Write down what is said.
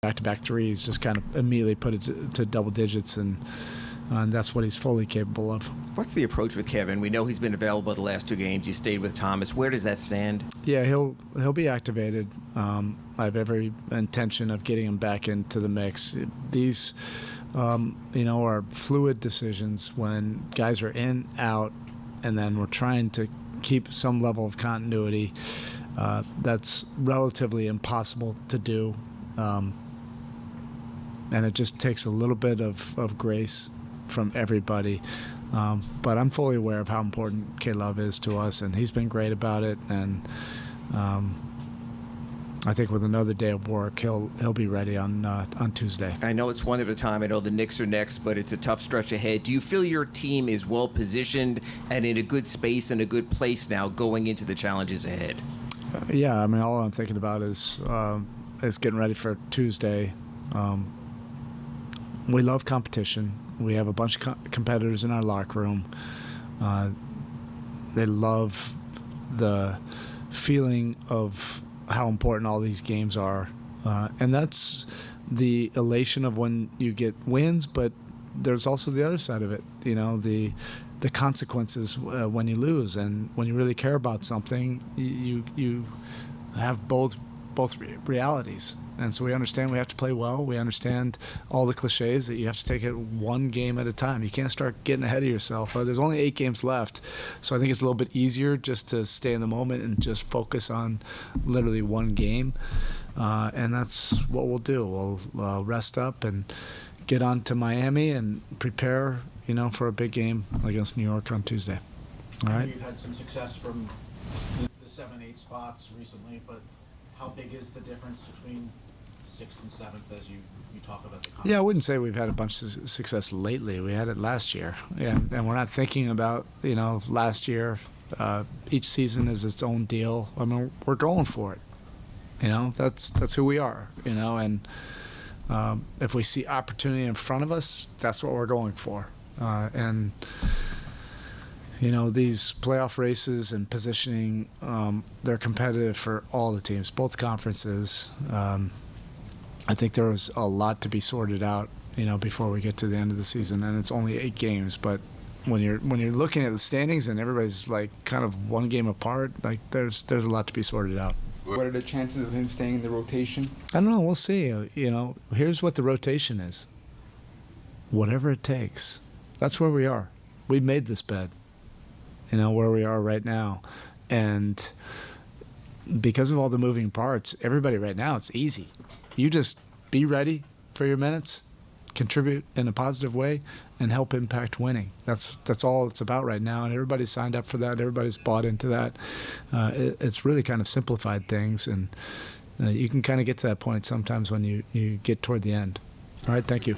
back-to-back threes just kind of immediately put it to double digits, and that's what he's fully capable of. What's the approach with Kevin? We know he's been available the last 2 games. You stayed with Thomas. Where does that stand? Yeah, he'll be activated. I have every intention of getting him back into the mix. These, are fluid decisions when guys are in, out, and then we're trying to keep some level of continuity. That's relatively impossible to do. And it just takes a little bit of grace from everybody. But I'm fully aware of how important K-Love is to us, and he's been great about it. And I think with another day of work, he'll be ready on Tuesday. I know it's one at a time. I know the Knicks are next, but it's a tough stretch ahead. Do you feel your team is well positioned and in a good space and a good place now going into the challenges ahead? Yeah, I mean, all I'm thinking about is getting ready for Tuesday. We love competition. We have a bunch of competitors in our locker room. They love the feeling of how important all these games are. And that's the elation of when you get wins, but there's also the other side of it, the consequences when you lose. And when you really care about something, you have both realities. And so we understand we have to play well. We understand all the cliches that you have to take it one game at a time. You can't start getting ahead of yourself. There's only 8 games left. So I think it's a little bit easier just to stay in the moment and just focus on literally one game. And that's what we'll do. We'll rest up and get on to Miami and prepare, for a big game against New York on Tuesday. All right. You've had some success from the 7-8 spots recently, but how big is the difference between 6th and 7th as you talk about the conference? Yeah, I wouldn't say we've had a bunch of success lately. We had it last year. And we're not thinking about, last year. Each season is its own deal. I mean, we're going for it. That's who we are, and if we see opportunity in front of us, that's what we're going for. And these playoff races and positioning, they're competitive for all the teams, both conferences. I think there was a lot to be sorted out, before we get to the end of the season, and it's only 8 games. But when you're looking at the standings and everybody's like kind of one game apart, like there's a lot to be sorted out. What are the chances of him staying in the rotation? I don't know. We'll see. Here's what the rotation is. Whatever it takes. That's where we are. We've made this bed. Where we are right now. And because of all the moving parts, everybody right now, it's easy. You just be ready for your minutes, contribute in a positive way, and help impact winning. That's all it's about right now, and everybody's signed up for that. Everybody's bought into that. It's really kind of simplified things, and you can kind of get to that point sometimes when you get toward the end. All right, thank you.